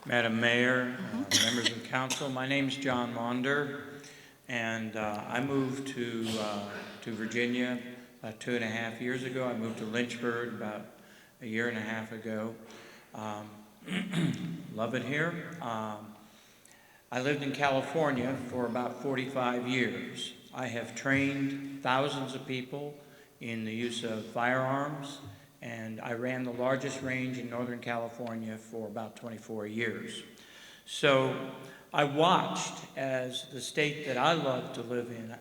Madam Mayor, members of council, my name is John Launder, and I moved to Virginia about 2.5 years ago. I moved to Lynchburg about 1.5 years ago. Love it here. I lived in California for about 45 years. I have trained thousands of people in the use of firearms, and I ran the largest range in Northern California for about 24 years. So I watched as the state that I love to live in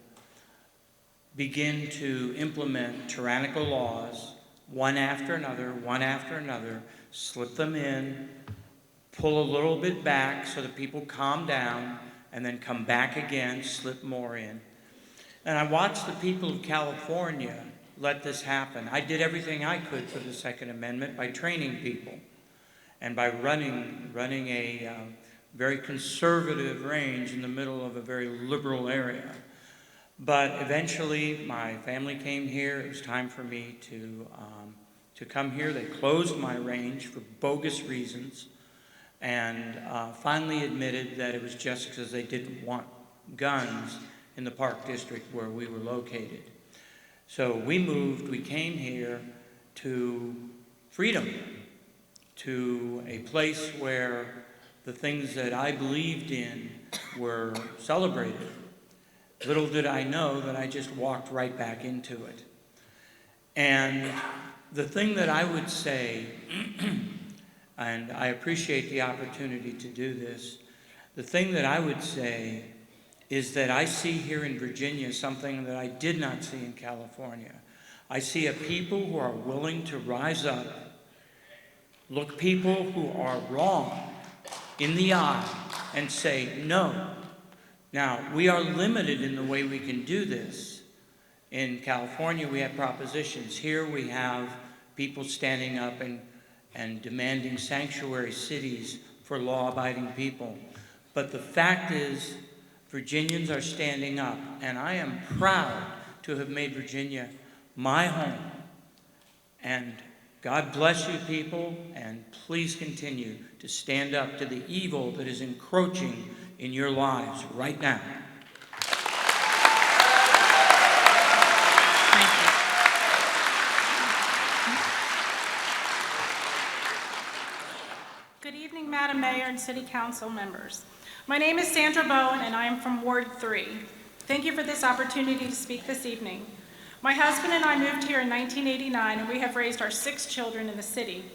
begin to implement tyrannical laws, one after another, slip them in, pull a little bit back so that people calm down, and then come back again, slip more in. And I watched the people of California let this happen. I did everything I could for the Second Amendment by training people and by running a very conservative range in the middle of a very liberal area. But eventually my family came here. It was time for me to come here. They closed my range for bogus reasons and finally admitted that it was just because they didn't want guns in the Park District where we were located. So we came here to freedom, to a place where the things that I believed in were celebrated. Little did I know that I just walked right back into it. And the thing that I would say, and I appreciate the opportunity to do this, the thing that I would say is that I see here in Virginia something that I did not see in California. I see a people who are willing to rise up, look people who are wrong in the eye, and say no. Now, we are limited in the way we can do this. In California, we have propositions. Here we have people standing up and demanding sanctuary cities for law-abiding people. But the fact is, Virginians are standing up, and I am proud to have made Virginia my home. And God bless you people, and please continue to stand up to the evil that is encroaching in your lives right now. Thank you. Good evening, Madam Mayor and City Council members. My name is Sandra Bowen, and I am from Ward 3. Thank you for this opportunity to speak this evening. My husband and I moved here in 1989, and we have raised our 6 children in the city.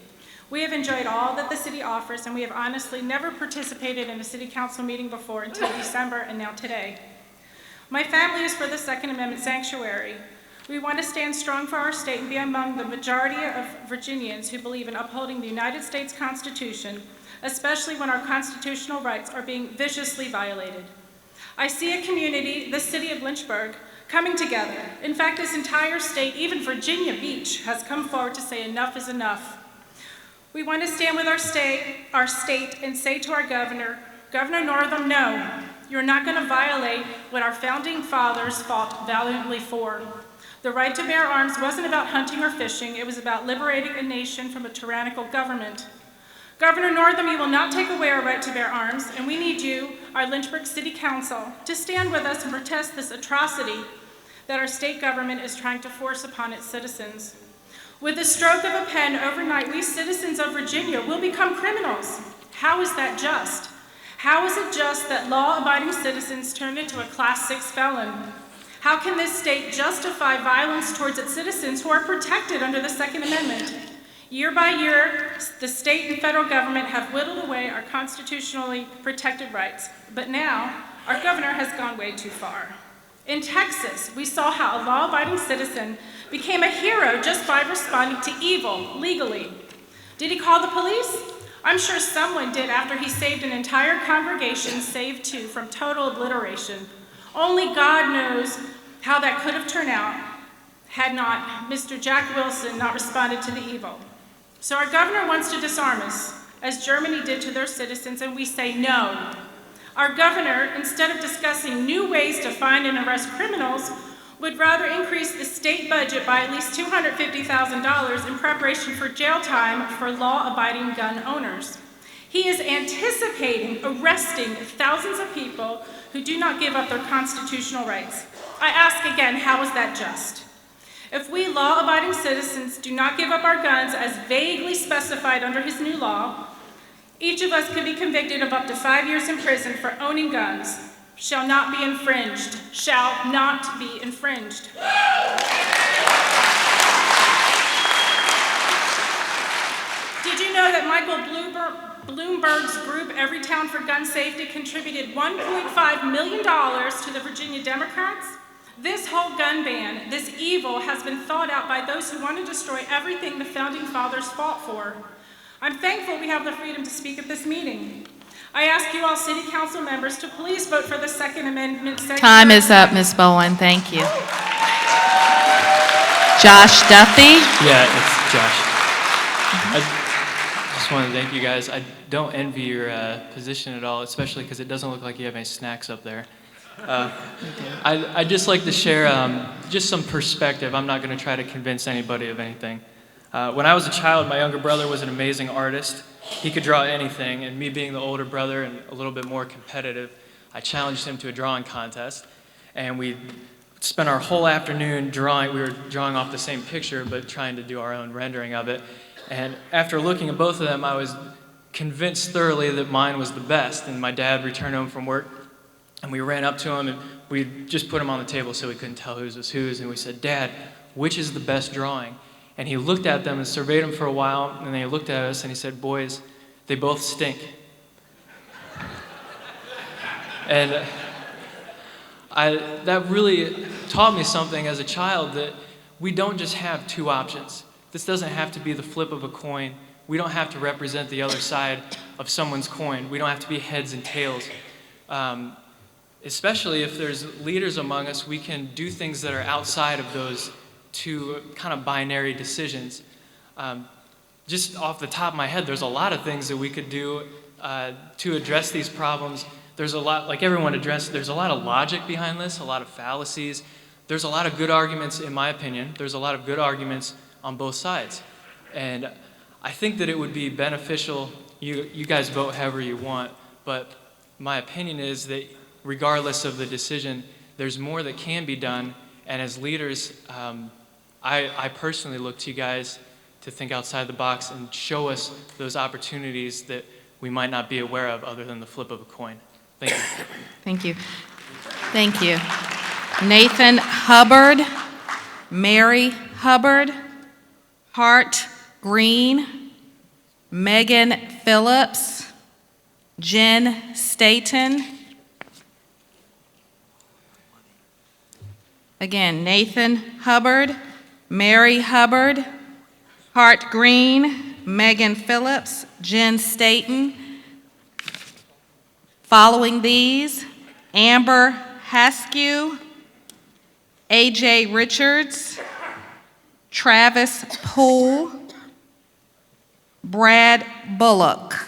We have enjoyed all that the city offers, and we have honestly never participated in a city council meeting before until December and now today. My family is for the Second Amendment sanctuary. We want to stand strong for our state and be among the majority of Virginians who believe in upholding the United States Constitution, especially when our constitutional rights are being viciously violated. I see a community, the city of Lynchburg, coming together. In fact, this entire state, even Virginia Beach, has come forward to say enough is enough. We want to stand with our state and say to our governor, Governor Nagham, no, you're not going to violate what our founding fathers fought valiantly for. The right to bear arms wasn't about hunting or fishing, it was about liberating a nation from a tyrannical government. Governor Nagham, you will not take away our right to bear arms, and we need you, our Lynchburg City Council, to stand with us and protest this atrocity that our state government is trying to force upon its citizens. With the stroke of a pen overnight, we citizens of Virginia will become criminals. How is that just? How is it just that law-abiding citizens turned into a Class 6 felon? How can this state justify violence towards its citizens who are protected under the Second Amendment? Year by year, the state and federal government have whittled away our constitutionally protected rights, but now our governor has gone way too far. In Texas, we saw how a law-abiding citizen became a hero just by responding to evil legally. Did he call the police? I'm sure someone did after he saved an entire congregation, saved 2, from total obliteration. Only God knows how that could have turned out had not Mr. Jack Wilson not responded to the evil. So our governor wants to disarm us, as Germany did to their citizens, and we say no. Our governor, instead of discussing new ways to find and arrest criminals, would rather increase the state budget by at least $250,000 in preparation for jail time for law-abiding gun owners. He is anticipating arresting thousands of people who do not give up their constitutional rights. I ask again, how is that just? If we law-abiding citizens do not give up our guns as vaguely specified under his new law, each of us could be convicted of up to 5 years in prison for owning guns. Shall not be infringed. Shall not be infringed. Did you know that Michael Bloomberg's group, Everytown for Gun Safety, contributed $1.5 million to the Virginia Democrats? This whole gun ban, this evil, has been thought out by those who want to destroy everything the Founding Fathers fought for. I'm thankful we have the freedom to speak at this meeting. I ask you all City Council members to please vote for the Second Amendment. Time is up, Ms. Bowen. Thank you. Josh Duffy. Yeah, it's Josh. I just want to thank you guys. I don't envy your position at all, especially because it doesn't look like you have any snacks up there. I'd just like to share just some perspective. I'm not going to try to convince anybody of anything. When I was a child, my younger brother was an amazing artist. He could draw anything, and me being the older brother and a little bit more competitive, I challenged him to a drawing contest, and we spent our whole afternoon drawing. We were drawing off the same picture, but trying to do our own rendering of it. And after looking at both of them, I was convinced thoroughly that mine was the best. And my dad returned home from work, and we ran up to him, and we just put him on the table so we couldn't tell whose was whose. And we said, "Dad, which is the best drawing?" And he looked at them and surveyed them for a while, and then he looked at us and he said, "Boys, they both stink." And that really taught me something as a child, that we don't just have two options. This doesn't have to be the flip of a coin. We don't have to represent the other side of someone's coin. We don't have to be heads and tails. Especially if there's leaders among us, we can do things that are outside of those two kind of binary decisions. Just off the top of my head, there's a lot of things that we could do to address these problems. There's a lot, like everyone addressed, there's a lot of logic behind this, a lot of fallacies. There's a lot of good arguments, in my opinion. There's a lot of good arguments on both sides. And I think that it would be beneficial, you guys vote however you want, but my opinion is that regardless of the decision, there's more that can be done. And as leaders, I personally look to you guys to think outside the box and show us those opportunities that we might not be aware of other than the flip of a coin. Thank you. Thank you. Thank you. Nathan Hubbard, Mary Hubbard, Hart Green, Megan Phillips, Jen Staton. Again, Nathan Hubbard, Mary Hubbard, Hart Green, Megan Phillips, Jen Staton. Following these, Amber Haskew, Adrian Richards, Travis Poole, Brad Bullock.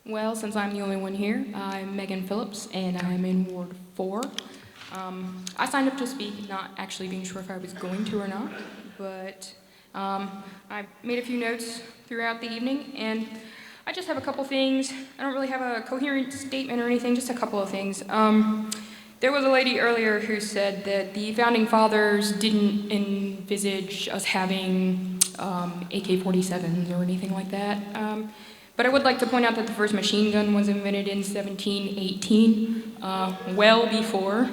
Well, since I'm the only one here, I'm Megan Phillips, and I'm in Ward 4. I signed up to speak, not actually being sure if I was going to or not, but I made a few notes throughout the evening, and I just have a couple things. I don't really have a coherent statement or anything, just a couple of things. There was a lady earlier who said that the Founding Fathers didn't envisage us having AK-47s or anything like that. But I would like to point out that the first machine gun was invented in 1718, well before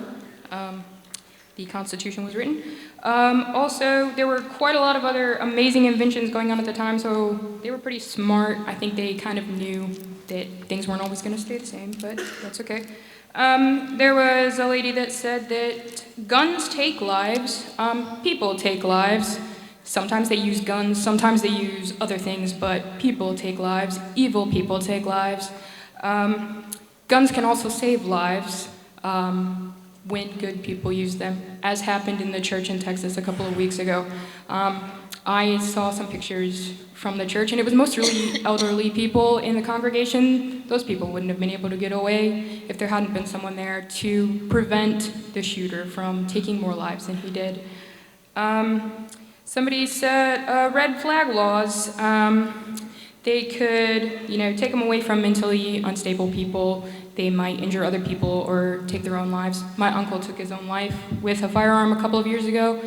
the Constitution was written. Also, there were quite a lot of other amazing inventions going on at the time, so they were pretty smart. I think they kind of knew that things weren't always going to stay the same, but that's okay. There was a lady that said that guns take lives, people take lives. Sometimes they use guns, sometimes they use other things, but people take lives, evil people take lives. Guns can also save lives when good people use them, as happened in the church in Texas a couple of weeks ago. I saw some pictures from the church, and it was mostly elderly people in the congregation. Those people wouldn't have been able to get away if there hadn't been someone there to prevent the shooter from taking more lives than he did. somebody said red flag laws. They could, take them away from mentally unstable people. They might injure other people or take their own lives. My uncle took his own life with a firearm a couple of years ago.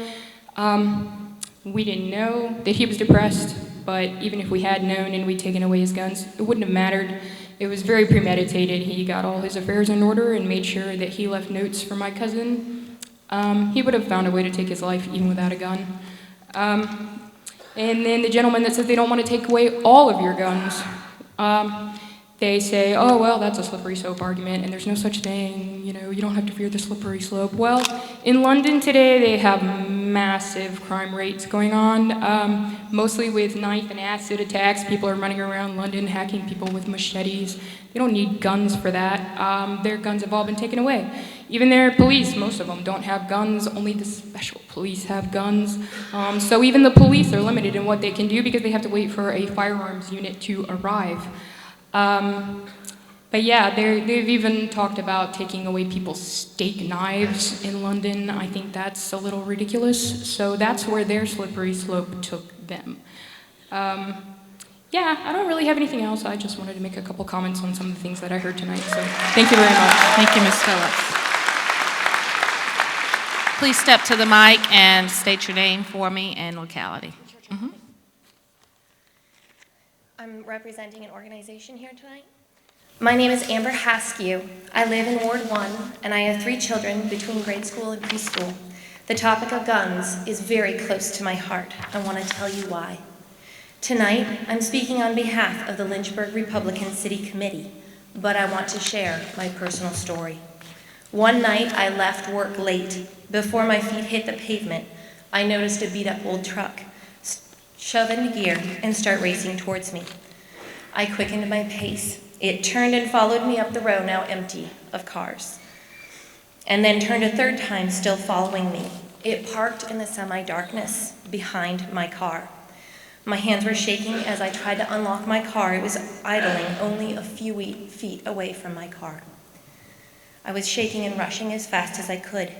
We didn't know that he was depressed, but even if we had known and we'd taken away his guns, it wouldn't have mattered. It was very premeditated. He got all his affairs in order and made sure that he left notes for my cousin. He would have found a way to take his life even without a gun. And then the gentleman that says they don't want to take away all of your guns, they say, oh, well, that's a slippery slope argument, and there's no such thing, you don't have to fear the slippery slope. Well, in London today, they have massive crime rates going on, mostly with knife and acid attacks. People are running around London hacking people with machetes. They don't need guns for that. Their guns have all been taken away. Even their police, most of them don't have guns. Only the special police have guns. So even the police are limited in what they can do because they have to wait for a firearms unit to arrive. But yeah, they've even talked about taking away people's steak knives in London. I think that's a little ridiculous. So that's where their slippery slope took them. Yeah, I don't really have anything else. I just wanted to make a couple comments on some of the things that I heard tonight. So thank you very much. Thank you, Ms. Phillips. Please step to the mic and state your name for me and locality. Mhm. I'm representing an organization here tonight. My name is Amber Haskew. I live in Ward 1, and I have 3 children between grade school and preschool. The topic of guns is very close to my heart. I want to tell you why. Tonight, I'm speaking on behalf of the Lynchburg Republican City Committee, but I want to share my personal story. One night, I left work late. Before my feet hit the pavement, I noticed a beat-up old truck shove into gear and start racing towards me. I quickened my pace. It turned and followed me up the road, now empty of cars, and then turned a third time, still following me. It parked in the semi-darkness behind my car. My hands were shaking as I tried to unlock my car. It was idling only a few feet away from my car. I was shaking and rushing as fast as I could.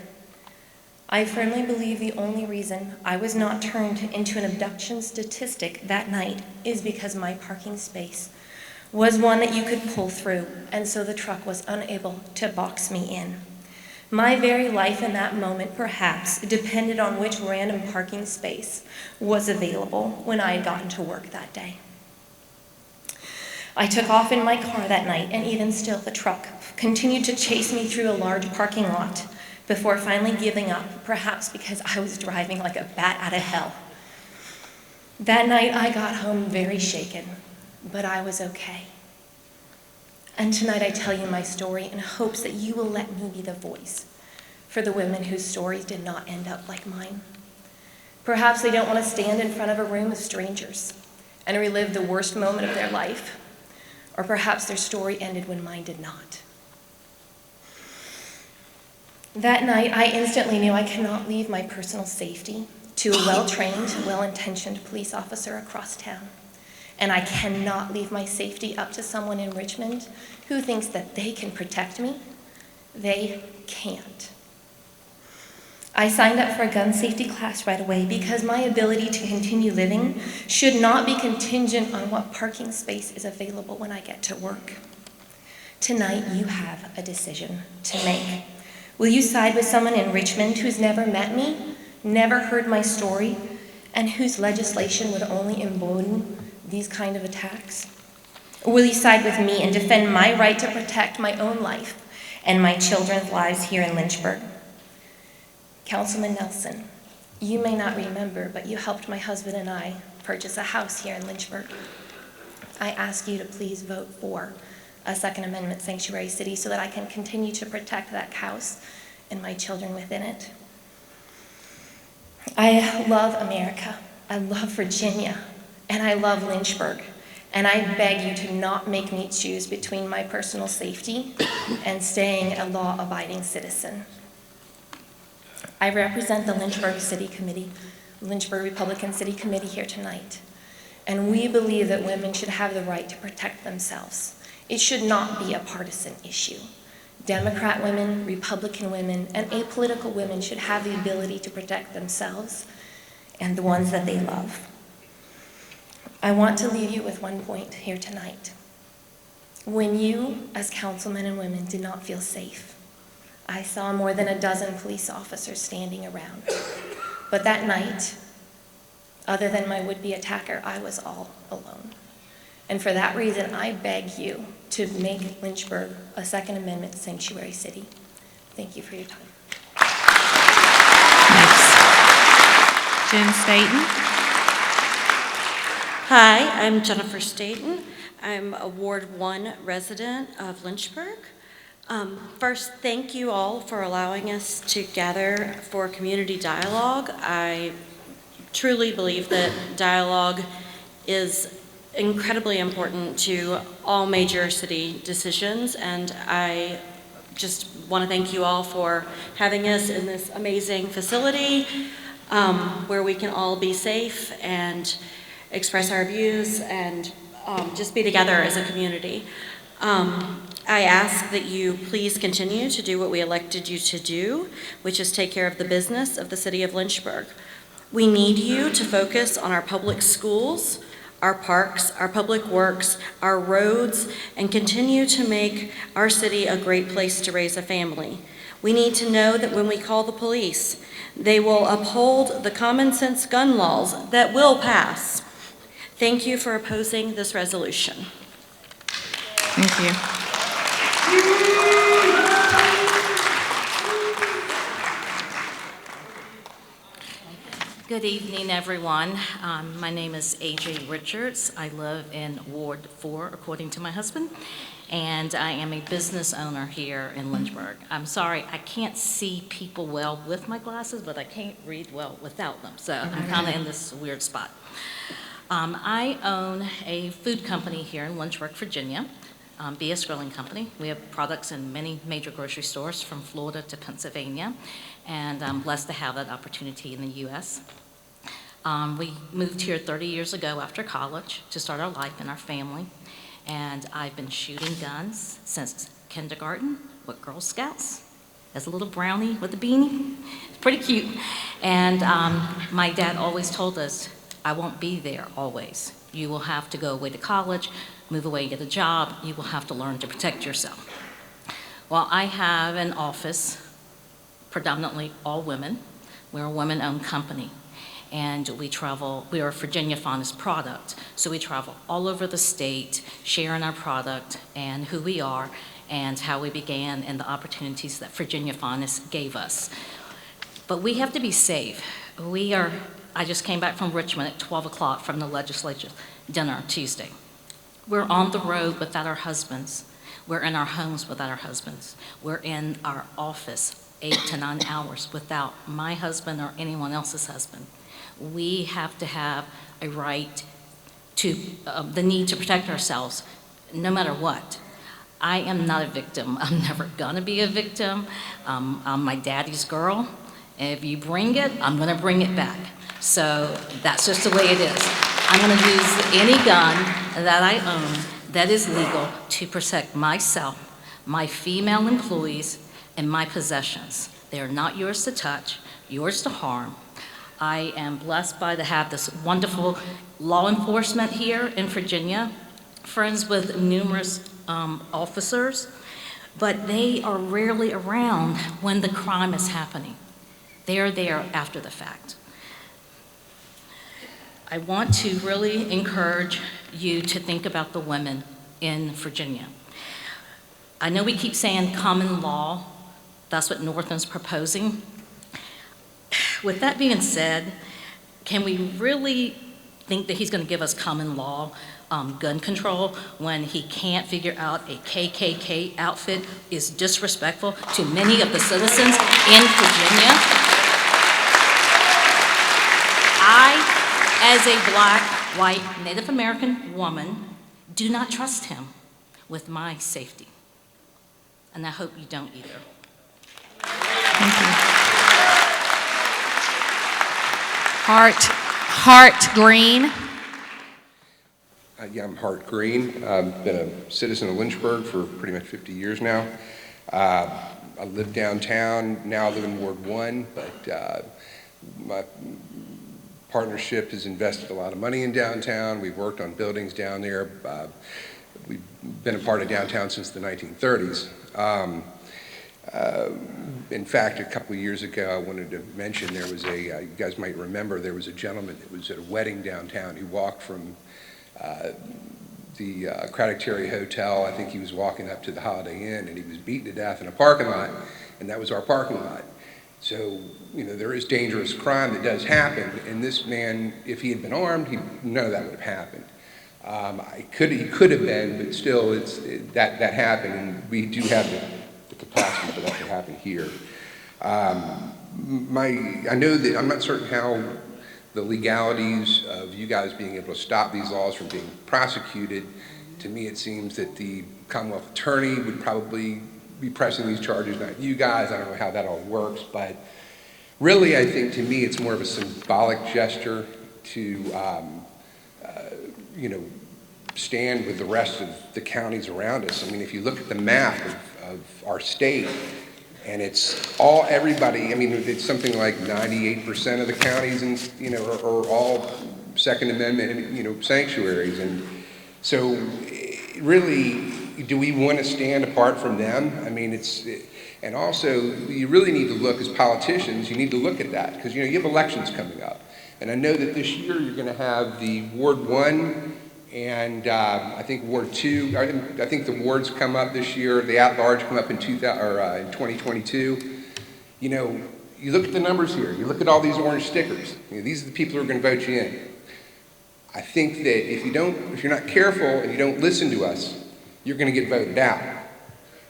I firmly believe the only reason I was not turned into an abduction statistic that night is because my parking space was one that you could pull through, and so the truck was unable to box me in. My very life in that moment, perhaps, depended on which random parking space was available when I had gotten to work that day. I took off in my car that night, and even still, the truck continued to chase me through a large parking lot before finally giving up, perhaps because I was driving like a bat out of hell. That night, I got home very shaken, but I was okay. And tonight I tell you my story in hopes that you will let me be the voice for the women whose stories did not end up like mine. Perhaps they don't want to stand in front of a room of strangers and relive the worst moment of their life, or perhaps their story ended when mine did not. That night, I instantly knew I cannot leave my personal safety to a well-trained, well-intentioned police officer across town. And I cannot leave my safety up to someone in Richmond who thinks that they can protect me. They can't. I signed up for a gun safety class right away because my ability to continue living should not be contingent on what parking space is available when I get to work. Tonight, you have a decision to make. Will you side with someone in Richmond who's never met me, never heard my story, and whose legislation would only embolden these kind of attacks? Or will you side with me and defend my right to protect my own life and my children's lives here in Lynchburg? Councilman Nelson, you may not remember, but you helped my husband and I purchase a house here in Lynchburg. I ask you to please vote for a Second Amendment sanctuary city so that I can continue to protect that house and my children within it. I love America, I love Virginia, and I love Lynchburg. And I beg you to not make me choose between my personal safety and staying a law-abiding citizen. I represent the Lynchburg City Committee, Lynchburg Republican City Committee here tonight. And we believe that women should have the right to protect themselves. It should not be a partisan issue. Democrat women, Republican women, and apolitical women should have the ability to protect themselves and the ones that they love. I want to leave you with one point here tonight. When you, as councilmen and women, did not feel safe, I saw more than a dozen police officers standing around. But that night, other than my would-be attacker, I was all alone. And for that reason, I beg you to make Lynchburg a Second Amendment sanctuary city. Thank you for your time. Jen Staton. Hi, I'm Jennifer Staden. I'm a Ward 1 resident of Lynchburg. First, thank you all for allowing us to gather for community dialogue. I truly believe that dialogue is incredibly important to all major city decisions, and I just want to thank you all for having us in this amazing facility where we can all be safe and express our views and just be together as a community. I ask that you please continue to do what we elected you to do, which is take care of the business of the city of Lynchburg. We need you to focus on our public schools, our parks, our public works, our roads, and continue to make our city a great place to raise a family. We need to know that when we call the police, they will uphold the common sense gun laws that will pass. Thank you for opposing this resolution. Thank you. Good evening, everyone. My name is Adrian Richards. I live in Ward 4, according to my husband, and I am a business owner here in Lynchburg. I'm sorry, I can't see people well with my glasses, but I can't read well without them, so I'm kind of in this weird spot. I own a food company here in Lynchburg, Virginia, BS Grilling Company. We have products in many major grocery stores from Florida to Pennsylvania, and I'm blessed to have that opportunity in the U.S. We moved here 30 years ago after college to start our life and our family, and I've been shooting guns since kindergarten with Girl Scouts as a little brownie with a beanie. It's pretty cute. And my dad always told us, I won't be there always. You will have to go away to college, move away and get a job. You will have to learn to protect yourself. Well, I have an office, predominantly all women. We're a women-owned company. And we travel, we are a Virginia Finest product. So we travel all over the state, sharing our product and who we are and how we began and the opportunities that Virginia Finest gave us. But we have to be safe. I just came back from Richmond at 12 o'clock from the legislature dinner Tuesday. We're on the road without our husbands. We're in our homes without our husbands. We're in our office 8 to 9 hours without my husband or anyone else's husband. We have to have a right to, the need to protect ourselves no matter what. I am not a victim. I'm never gonna be a victim. I'm my daddy's girl. If you bring it, I'm gonna bring it back. So that's just the way it is. I'm gonna use any gun that I own that is legal to protect myself, my female employees, and my possessions. They are not yours to touch, yours to harm. I am blessed to have this wonderful law enforcement here in Virginia, friends with numerous officers, but they are rarely around when the crime is happening. They are there after the fact. I want to really encourage you to think about the women in Virginia. I know we keep saying common law. That's what Northam's proposing. With that being said, can we really think that he's going to give us common law gun control when he can't figure out a KKK outfit is disrespectful to many of the citizens in Virginia? I, as a black, white, Native American woman, do not trust him with my safety. And I hope you don't either. Thank you. Hart Green. Yeah, I'm Hart Green. I've been a citizen of Lynchburg for pretty much 50 years now. I live downtown, now I live in Ward 1, but partnership has invested a lot of money in downtown. We've worked on buildings down there. We've been a part of downtown since the 1930s. In fact, a couple of years ago, I wanted to mention there was you guys might remember, there was a gentleman that was at a wedding downtown. He walked from the Craddock Terry Hotel. I think he was walking up to the Holiday Inn, and he was beaten to death in a parking lot, and that was our parking lot. So, there is dangerous crime that does happen, and this man, if he had been armed, none of that would have happened. He could have been, but still, that happened, and we do have the capacity for that to happen here. I know that I'm not certain how the legalities of you guys being able to stop these laws from being prosecuted. To me, it seems that the Commonwealth Attorney would probably be pressing these charges, not you guys. I don't know how that all works, but really, I think to me, it's more of a symbolic gesture to, stand with the rest of the counties around us. I mean, if you look at the map of our state, and it's everybody, it's something like 98% of the counties are all Second Amendment, sanctuaries. And so really, do we want to stand apart from them? And also, you really need to look as politicians, you need to look at that, because you have elections coming up. And I know that this year you're going to have the Ward 1 and I think Ward 2, I think the wards come up this year, the at-large come up in 2022. You look at the numbers here, you look at all these orange stickers, these are the people who are going to vote you in. I think that if you're not careful and you don't listen to us, you're going to get voted out.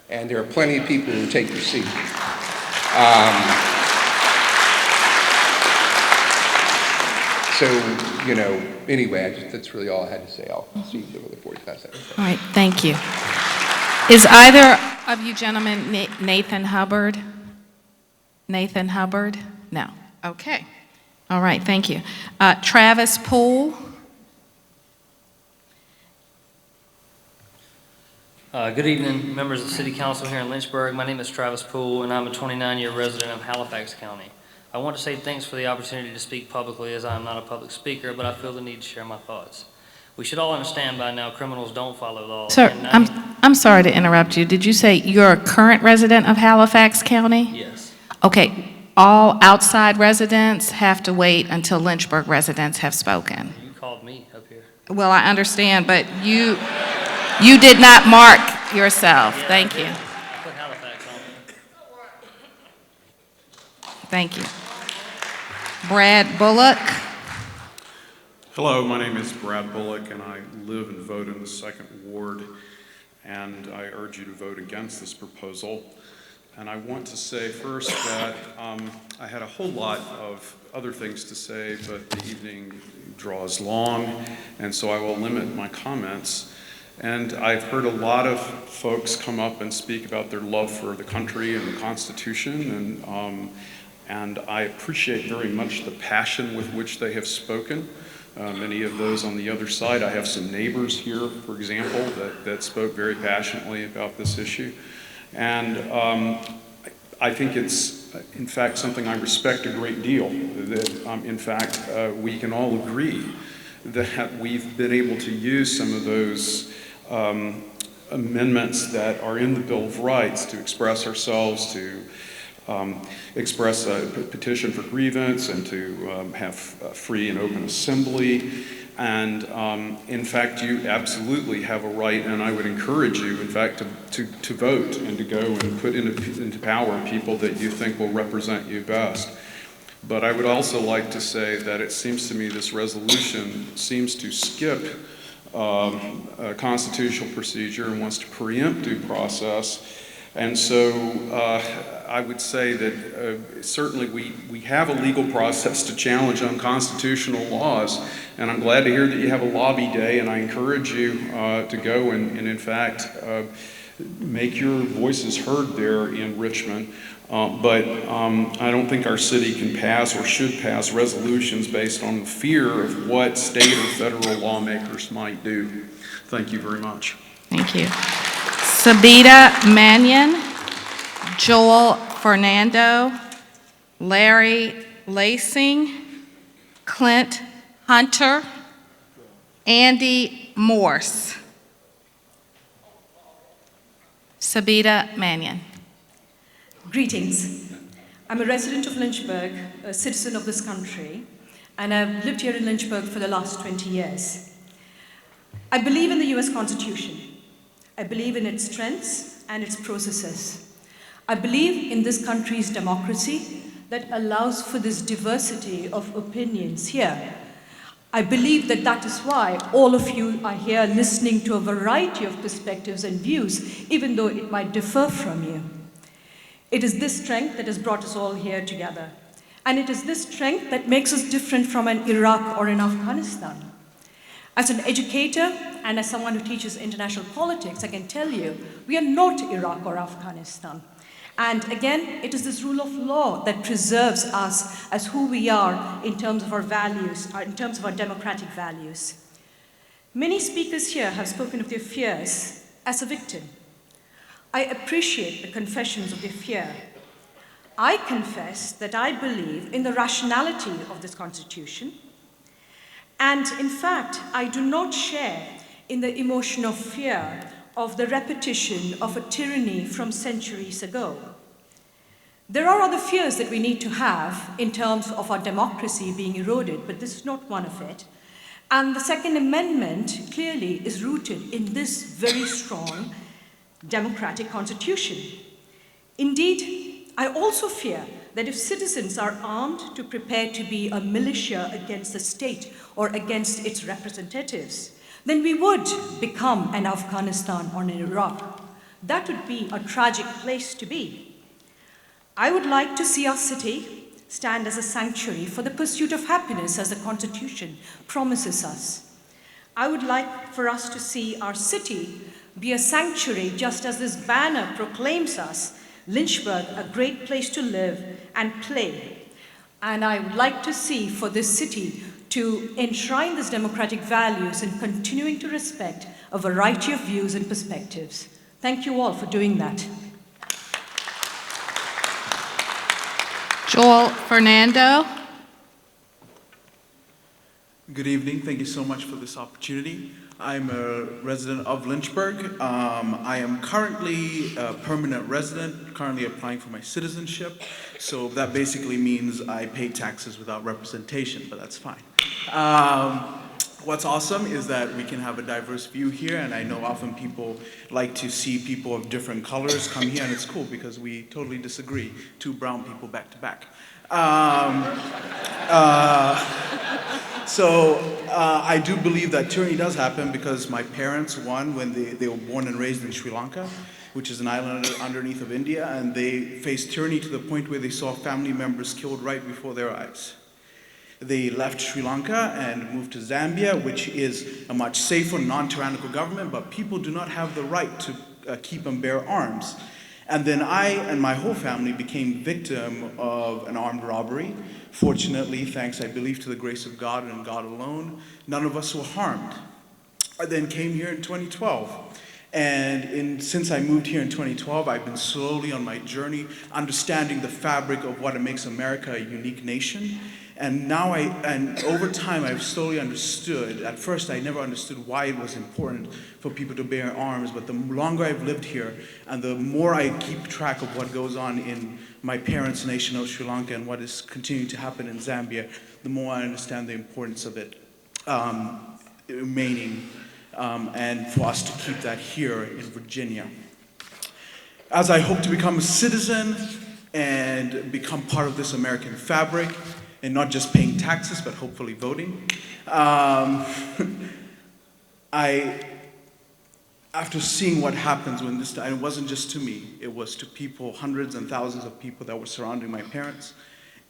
And there are plenty of people who take your seat. Anyway, that's really all I had to say. I'll see you in the 45 seconds. All right, thank you. Is either of you gentlemen Nathan Hubbard? Nathan Hubbard? No. Okay. All right, thank you. Travis Poole? Good evening, members of the City Council here in Lynchburg. My name is Travis Poole, and I'm a 29-year resident of Halifax County. I want to say thanks for the opportunity to speak publicly, as I'm not a public speaker, but I feel the need to share my thoughts. We should all understand by now criminals don't follow laws. Sir, I'm sorry to interrupt you. Did you say you're a current resident of Halifax County? Yes. Okay. All outside residents have to wait until Lynchburg residents have spoken. You called me up here. Well, I understand, but you did not mark yourself. Yeah, Thank you. I put Halifax on it. Thank you. Brad Bullock. Hello, my name is Brad Bullock, and I live and vote in the 2nd Ward, and I urge you to vote against this proposal. And I want to say first that I had a whole lot of other things to say, but the evening draws long, and so I will limit my comments. And I've heard a lot of folks come up and speak about their love for the country and the Constitution, and I appreciate very much the passion with which they have spoken. Many of those on the other side, I have some neighbors here, for example, that spoke very passionately about this issue. And I think it's, in fact, something I respect a great deal, that, in fact, we can all agree that we've been able to use some of those amendments that are in the Bill of Rights to express ourselves, to express a petition for grievance, and to have free and open assembly. And in fact, you absolutely have a right, and I would encourage you, in fact, to vote and to go and put into power people that you think will represent you best. But I would also like to say that it seems to me this resolution seems to skip a constitutional procedure and wants to preempt due process. And so I would say that certainly we have a legal process to challenge unconstitutional laws, and I'm glad to hear that you have a lobby day, and I encourage you to go and in fact make your voices heard there in Richmond. But I don't think our city can pass or should pass resolutions based on the fear of what state or federal lawmakers might do. Thank you very much. Thank you. Sabita Mannion, Joel Fernando, Larry Lacing, Clint Hunter, Andy Morse, Sabita Mannion. Greetings. I'm a resident of Lynchburg, a citizen of this country, and I've lived here in Lynchburg for the last 20 years. I believe in the US Constitution. I believe in its strengths and its processes. I believe in this country's democracy that allows for this diversity of opinions here. I believe that that is why all of you are here listening to a variety of perspectives and views, even though it might differ from you. It is this strength that has brought us all here together. And it is this strength that makes us different from an Iraq or an Afghanistan. As an educator and as someone who teaches international politics, I can tell you, we are not Iraq or Afghanistan. And again, it is this rule of law that preserves us as who we are in terms of our values, in terms of our democratic values. Many speakers here have spoken of their fears as a victim. I appreciate the confessions of their fear. I confess that I believe in the rationality of this Constitution. And in fact, I do not share in the emotion of fear of the repetition of a tyranny from centuries ago. There are other fears that we need to have in terms of our democracy being eroded, but this is not one of it. And the Second Amendment clearly is rooted in this very strong democratic constitution. Indeed, I also fear that if citizens are armed to prepare to be a militia against the state or against its representatives, then we would become an Afghanistan or an Iraq. That would be a tragic place to be. I would like to see our city stand as a sanctuary for the pursuit of happiness as the Constitution promises us. I would like for us to see our city be a sanctuary just as this banner proclaims us, Lynchburg, a great place to live and play. And I would like to see for this city to enshrine these democratic values and continuing to respect a variety of views and perspectives. Thank you all for doing that. Joel Fernando. Good evening. Thank you so much for this opportunity. I'm a resident of Lynchburg. I am currently a permanent resident, currently applying for my citizenship. So that basically means I pay taxes without representation, but that's fine. What's awesome is that we can have a diverse view here, and I know often people like to see people of different colors come here, and it's cool because we totally disagree. Two brown people back to back. I do believe that tyranny does happen because my parents, one, when they were born and raised in Sri Lanka, which is an island underneath of India, and they faced tyranny to the point where they saw family members killed right before their eyes. They left Sri Lanka and moved to Zambia, which is a much safer, non-tyrannical government, but people do not have the right to keep and bear arms. And then I and my whole family became victim of an armed robbery. Fortunately, thanks, I believe, to the grace of God and God alone, none of us were harmed. I then came here in 2012. And since I moved here in 2012, I've been slowly on my journey, understanding the fabric of what makes America a unique nation. And now over time, I've slowly understood. At first, I never understood why it was important for people to bear arms, but the longer I've lived here, and the more I keep track of what goes on in my parents' nation of Sri Lanka and what is continuing to happen in Zambia, the more I understand the importance of it remaining, and for us to keep that here in Virginia. As I hope to become a citizen and become part of this American fabric, and not just paying taxes, but hopefully voting. After seeing what happens when this, and it wasn't just to me, it was to people, hundreds and thousands of people that were surrounding my parents,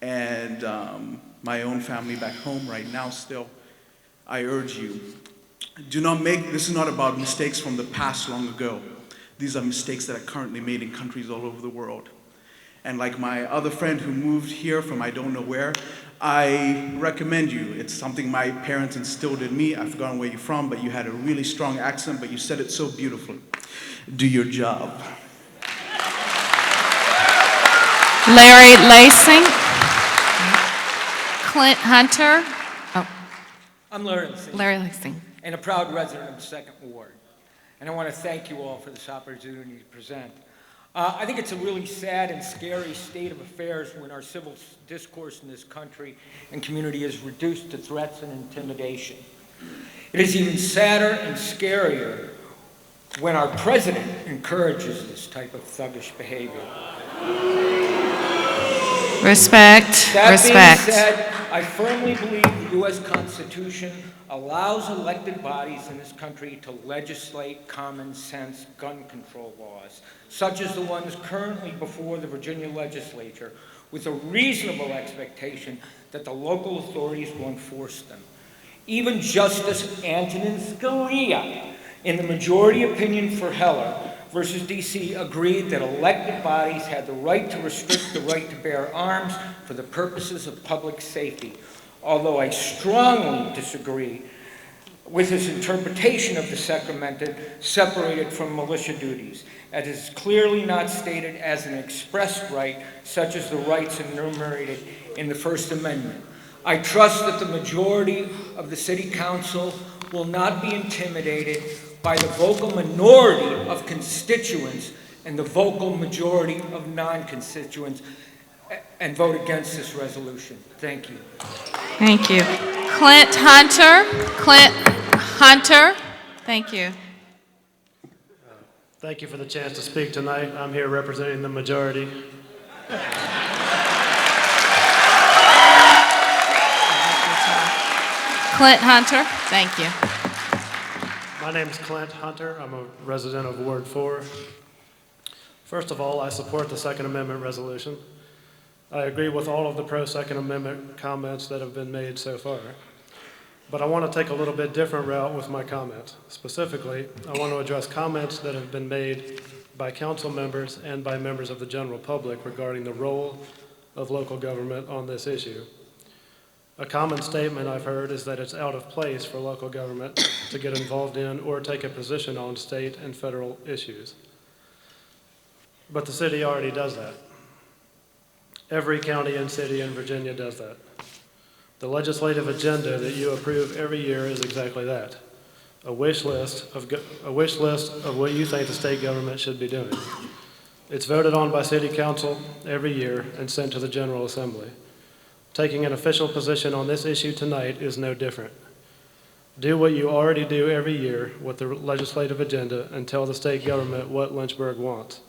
and my own family back home right now still, I urge you, this is not about mistakes from the past long ago. These are mistakes that are currently made in countries all over the world. And like my other friend who moved here from I don't know where, I recommend you. It's something my parents instilled in me. I've forgotten where you're from, but you had a really strong accent, but you said it so beautifully. Do your job. Larry Lacing, Clint Hunter, I'm Larry Lansing. Larry Lansing. And a proud resident of the Second Ward. And I want to thank you all for this opportunity to present. I think it's a really sad and scary state of affairs when our civil discourse in this country and community is reduced to threats and intimidation. It is even sadder and scarier when our president encourages this type of thuggish behavior. Respect. That Respect. being said, I firmly believe the U.S. Constitution allows elected bodies in this country to legislate common sense gun control laws, such as the ones currently before the Virginia legislature, with a reasonable expectation that the local authorities will enforce them. Even Justice Antonin Scalia, in the majority opinion for Heller versus DC, agreed that elected bodies had the right to restrict the right to bear arms for the purposes of public safety. Although I strongly disagree with his interpretation of the Sacramented separated from militia duties, as it is clearly not stated as an express right, such as the rights enumerated in the First Amendment. I trust that the majority of the City Council will not be intimidated by the vocal minority of constituents and the vocal majority of non-constituents and vote against this resolution. Thank you. Thank you. Clint Hunter. Clint Hunter. Thank you. Thank you for the chance to speak tonight. I'm here representing the majority. Clint Hunter. Thank you. My name is Clint Hunter. I'm a resident of Ward 4. First of all, I support the Second Amendment resolution. I agree with all of the pro-Second Amendment comments that have been made so far. But I want to take a little bit different route with my comments. Specifically, I want to address comments that have been made by council members and by members of the general public regarding the role of local government on this issue. A common statement I've heard is that it's out of place for local government to get involved in or take a position on state and federal issues. But the city already does that. Every county and city in Virginia does that. The legislative agenda that you approve every year is exactly that. A wish list of what you think the state government should be doing. It's voted on by city council every year and sent to the General Assembly. Taking an official position on this issue tonight is no different. Do what you already do every year with the legislative agenda and tell the state government what Lynchburg wants.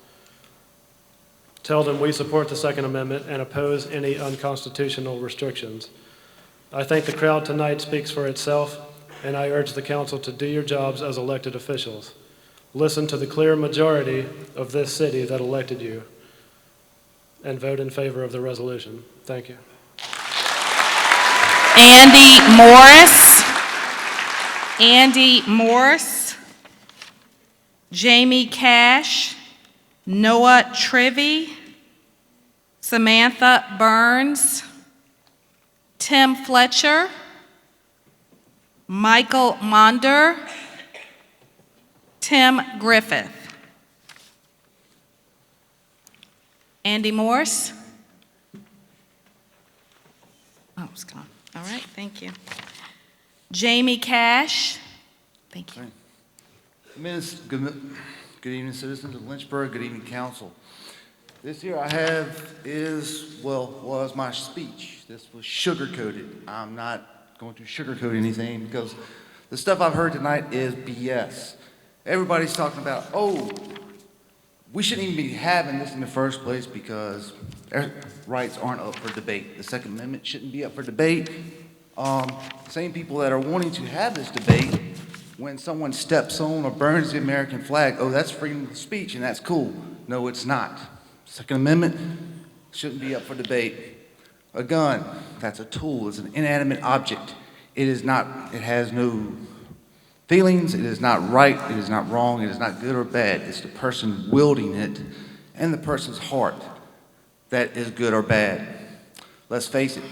Tell them we support the Second Amendment and oppose any unconstitutional restrictions. I think the crowd tonight speaks for itself, and I urge the council to do your jobs as elected officials. Listen to the clear majority of this city that elected you, and vote in favor of the resolution. Thank you. Andy Morris. Andy Morris. Jamie Cash. Noah Trivy. Samantha Burns. Tim Fletcher. Michael Monder. Tim Griffith. Andy Morris. Oh, it's gone. All right, thank you. Jamie Cash. Thank you. Good evening, citizens of Lynchburg. Good evening, council. This here I have was my speech. This was sugar-coated. I'm not going to sugarcoat anything because the stuff I've heard tonight is BS. Everybody's talking about, oh, we shouldn't even be having this in the first place because rights aren't up for debate. The Second Amendment shouldn't be up for debate. Same people that are wanting to have this debate, when someone steps on or burns the American flag, oh, that's freedom of speech and that's cool. No, it's not. Second Amendment shouldn't be up for debate. A gun, that's a tool, it's an inanimate object. It has no feelings, it is not right, it is not wrong, it is not good or bad. It's the person wielding it and the person's heart that is good or bad. Let's face it,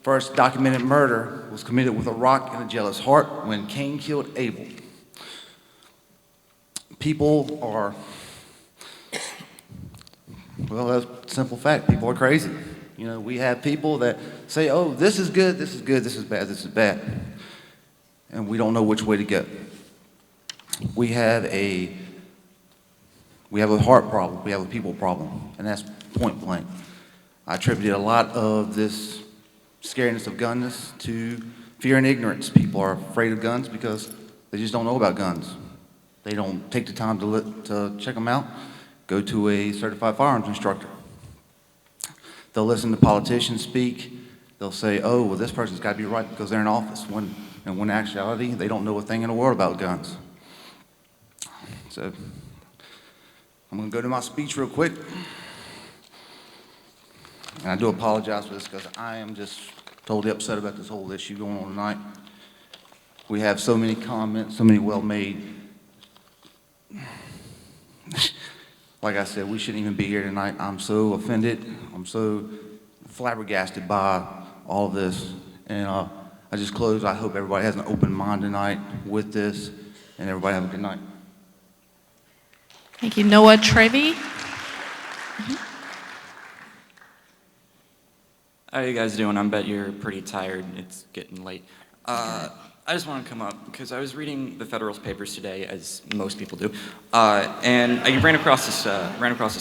first documented murder was committed with a rock and a jealous heart when Cain killed Abel. People are, well, that's a simple fact, people are crazy. You know, we have people that say, oh, this is good, this is good, this is bad, this is bad. and we don't know which way to go. We have a heart problem, we have a people problem, and that's point blank. I attributed a lot of this scariness of gunness to fear and ignorance. People are afraid of guns because they just don't know about guns. They don't take the time to check them out, go to a certified firearms instructor. They'll listen to politicians speak. They'll say, oh, well, this person's got to be right because they're in office, when in actuality, they don't know a thing in the world about guns. So I'm going to go to my speech real quick. And I do apologize for this because I am just totally upset about this whole issue going on tonight. We have so many comments, so many well-made. Like I said, we shouldn't even be here tonight. I'm so offended. I'm so flabbergasted by all of this. And I just close. I hope everybody has an open mind tonight with this, and everybody have a good night. Thank you. Noah Trevi. How are you guys doing? I bet you're pretty tired. It's getting late. I just want to come up because I was reading the Federalist Papers today, as most people do, and I ran across this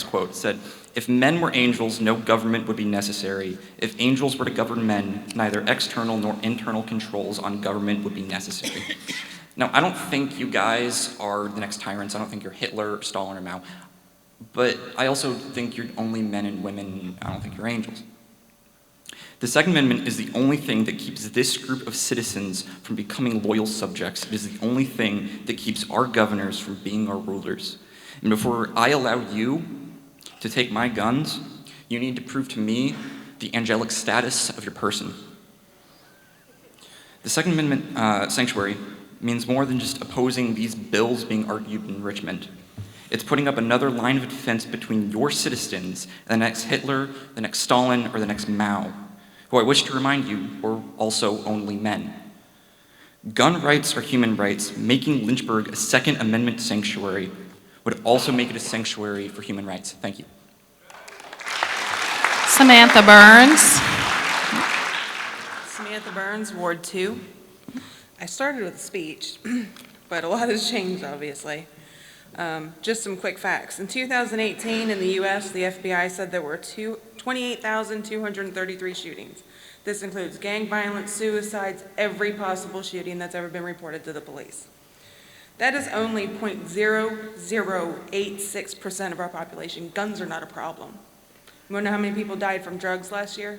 quote. It said, "If men were angels, no government would be necessary. If angels were to govern men, neither external nor internal controls on government would be necessary." Now, I don't think you guys are the next tyrants. I don't think you're Hitler, Stalin, or Mao. But I also think you're only men and women. I don't think you're angels. The Second Amendment is the only thing that keeps this group of citizens from becoming loyal subjects. It is the only thing that keeps our governors from being our rulers. And before I allow you to take my guns, you need to prove to me the angelic status of your person. The Second Amendment sanctuary means more than just opposing these bills being argued in Richmond. It's putting up another line of defense between your citizens and the next Hitler, the next Stalin, or the next Mao, who I wish to remind you were also only men. Gun rights are human rights. Making Lynchburg a Second Amendment sanctuary would also make it a sanctuary for human rights. Thank you. Samantha Burns. Samantha Burns, Ward 2. I started with a speech, but a lot has changed, obviously. Just some quick facts. In 2018, in the U.S., the FBI said there were 28,233 shootings. This includes gang violence, suicides, every possible shooting that's ever been reported to the police. That is only 0.0086% of our population. Guns are not a problem. You want to know how many people died from drugs last year?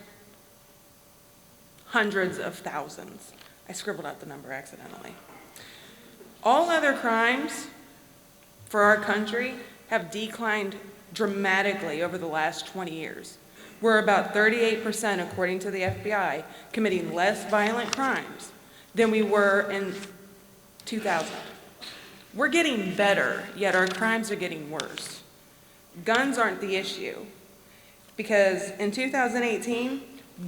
Hundreds of thousands. I scribbled out the number accidentally. All other crimes for our country have declined dramatically over the last 20 years. We're about 38%, according to the FBI, committing less violent crimes than we were in 2000. We're getting better, yet our crimes are getting worse. Guns aren't the issue, because in 2018,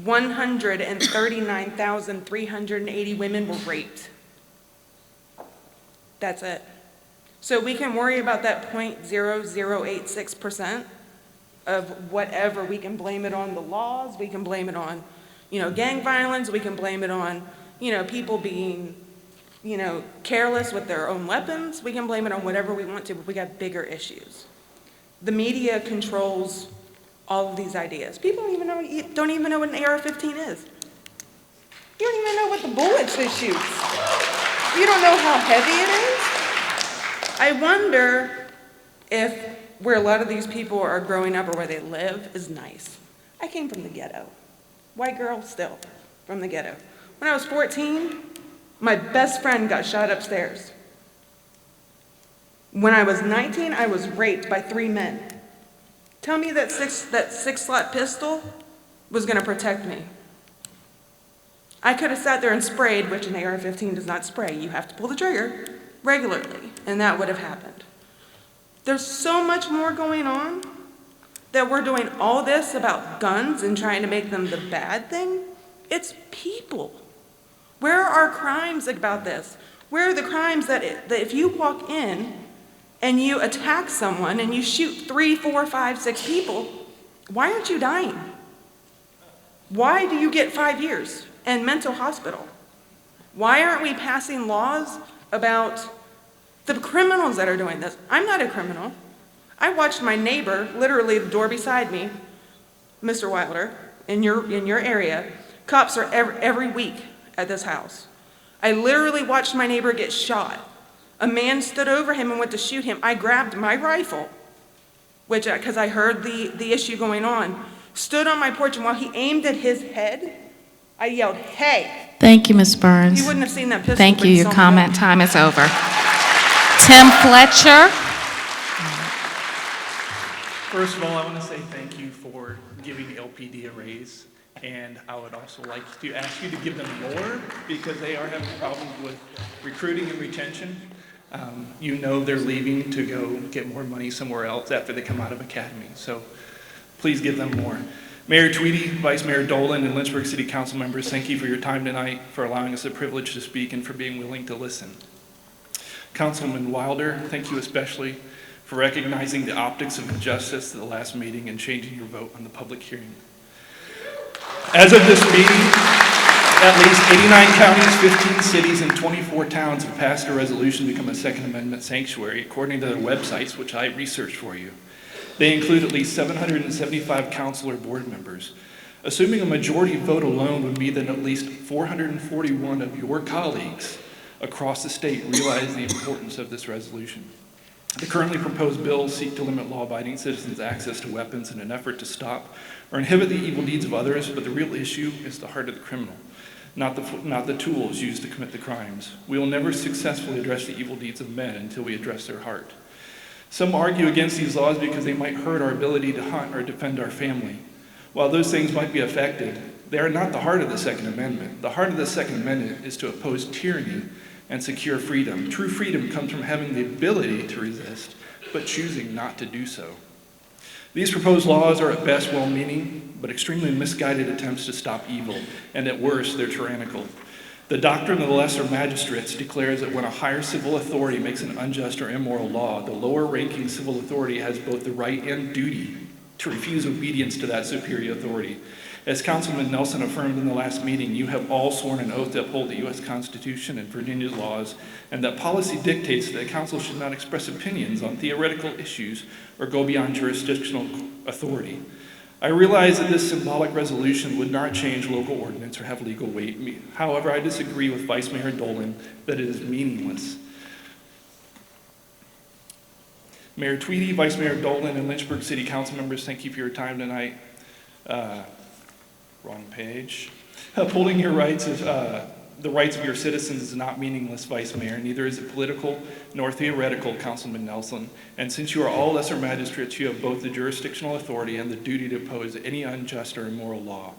139,380 women were raped. That's it. So we can worry about that 0.0086% of whatever. We can blame it on the laws, we can blame it on, gang violence, we can blame it on, people being, careless with their own weapons. We can blame it on whatever we want to, but we got bigger issues. The media controls all of these ideas. People don't even know what an AR-15 is. You don't even know what the bullets it shoots. You don't know how heavy it is. I wonder if where a lot of these people are growing up or where they live is nice. I came from the ghetto. White girl still from the ghetto. When I was 14, my best friend got shot upstairs. When I was 19, I was raped by 3 men. Tell me that six-slot pistol was going to protect me. I could have sat there and sprayed, which an AR-15 does not spray. You have to pull the trigger regularly, and that would have happened. There's so much more going on that we're doing all this about guns and trying to make them the bad thing. It's people. Where are our crimes about this? Where are the crimes that if you walk in and you attack someone and you shoot 3, 4, 5, 6 people, why aren't you dying? Why do you get 5 years in mental hospital? Why aren't we passing laws about the criminals that are doing this? I'm not a criminal. I watched my neighbor, literally the door beside me, Mr. Wilder, in your area, cops are every week at this house. I literally watched my neighbor get shot. A man stood over him and went to shoot him. I grabbed my rifle, because I heard the issue going on, stood on my porch, and while he aimed at his head, I yelled, "Hey!" Thank you, Ms. Burns. You wouldn't have seen that pistol. Thank but you. he Your saw me comment go. time is over. Tim Fletcher. First of all, I want to say thank you for giving LPD a raise, and I would also like to ask you to give them more because they are having problems with recruiting and retention. You know they're leaving to go get more money somewhere else after they come out of academy, so please give them more. Mayor Tweedy, Vice Mayor Dolan, and Lynchburg City Council members, thank you for your time tonight, for allowing us the privilege to speak, and for being willing to listen. Councilman Wilder, thank you especially for recognizing the optics of injustice at the last meeting and changing your vote on the public hearing. As of this meeting, at least 89 counties, 15 cities, and 24 towns have passed a resolution to become a Second Amendment sanctuary, according to their websites, which I researched for you. They include at least 775 council or board members. Assuming a majority vote alone would mean that at least 441 of your colleagues across the state realize the importance of this resolution. The currently proposed bills seek to limit law-abiding citizens' access to weapons in an effort to stop or inhibit the evil deeds of others, but the real issue is the heart of the criminal, not the tools used to commit the crimes. We will never successfully address the evil deeds of men until we address their heart. Some argue against these laws because they might hurt our ability to hunt or defend our family. While those things might be affected, they are not the heart of the Second Amendment. The heart of the Second Amendment is to oppose tyranny and secure freedom. True freedom comes from having the ability to resist, but choosing not to do so. These proposed laws are at best well-meaning, but extremely misguided attempts to stop evil, and at worst, they're tyrannical. The doctrine of the lesser magistrates declares that when a higher civil authority makes an unjust or immoral law, the lower-ranking civil authority has both the right and duty to refuse obedience to that superior authority. As Councilman Nelson affirmed in the last meeting, you have all sworn an oath to uphold the U.S. Constitution and Virginia's laws, and that policy dictates that the council should not express opinions on theoretical issues or go beyond jurisdictional authority. I realize that this symbolic resolution would not change local ordinance or have legal weight. However, I disagree with Vice Mayor Dolan that it is meaningless. Mayor Tweedy, Vice Mayor Dolan, and Lynchburg City Council members, thank you for your time tonight. Wrong page. Upholding your rights is the rights of your citizens is not meaningless, Vice Mayor. Neither is it political nor theoretical, Councilman Nelson. And since you are all lesser magistrates, you have both the jurisdictional authority and the duty to oppose any unjust or immoral law.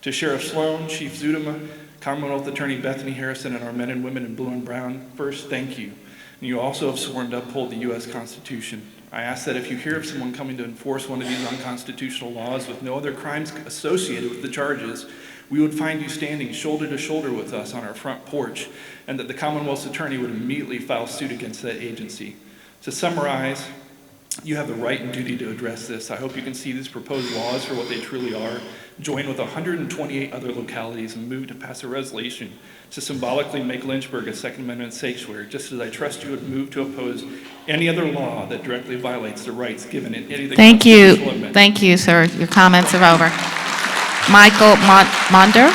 To Sheriff Sloan, Chief Zudema, Commonwealth Attorney Bethany Harrison, and our men and women in blue and brown, first, thank you. And you also have sworn to uphold the U.S. Constitution. I ask that if you hear of someone coming to enforce one of these unconstitutional laws with no other crimes associated with the charges, we would find you standing shoulder to shoulder with us on our front porch, and that the Commonwealth's attorney would immediately file suit against that agency. To summarize, you have the right and duty to address this. I hope you can see these proposed laws for what they truly are, join with 128 other localities, and move to pass a resolution to symbolically make Lynchburg a Second Amendment sanctuary, just as I trust you would move to oppose any other law that directly violates the rights given in any of the constitutional amendments. Thank you, sir. Your comments are over. Michael Monder.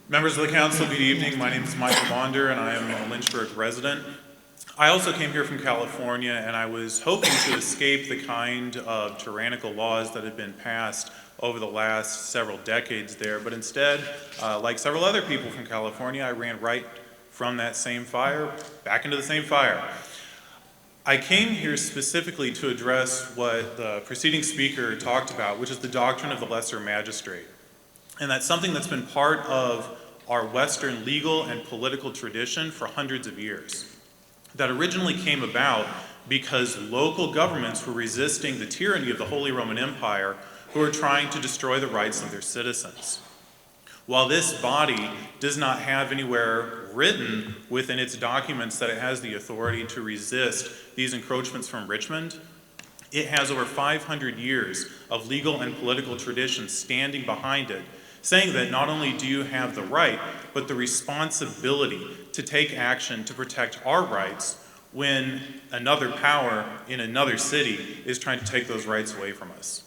Members of the council, good evening. My name is Michael Monder, and I am a Lynchburg resident. I also came here from California, and I was hoping to escape the kind of tyrannical laws that had been passed over the last several decades there, but instead, like several other people from California, I ran right from that same fire back into the same fire. I came here specifically to address what the preceding speaker talked about, which is the doctrine of the lesser magistrate. And that's something that's been part of our Western legal and political tradition for hundreds of years. That originally came about because local governments were resisting the tyranny of the Holy Roman Empire, who were trying to destroy the rights of their citizens. While this body does not have anywhere written within its documents that it has the authority to resist these encroachments from Richmond, it has over 500 years of legal and political tradition standing behind it saying that not only do you have the right, but the responsibility to take action to protect our rights when another power in another city is trying to take those rights away from us.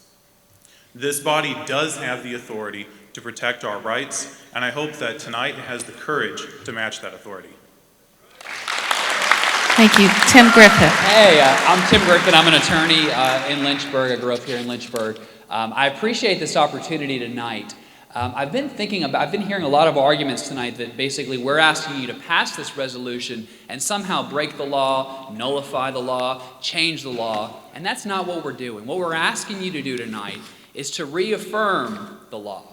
This body does have the authority to protect our rights, and I hope that tonight it has the courage to match that authority. Thank you. Tim Griffin. Hey, I'm Tim Griffin. I'm an attorney in Lynchburg. I grew up here in Lynchburg. I appreciate this opportunity tonight. I've been hearing a lot of arguments tonight that basically we're asking you to pass this resolution and somehow break the law, nullify the law, change the law, and that's not what we're doing. What we're asking you to do tonight is to reaffirm the law,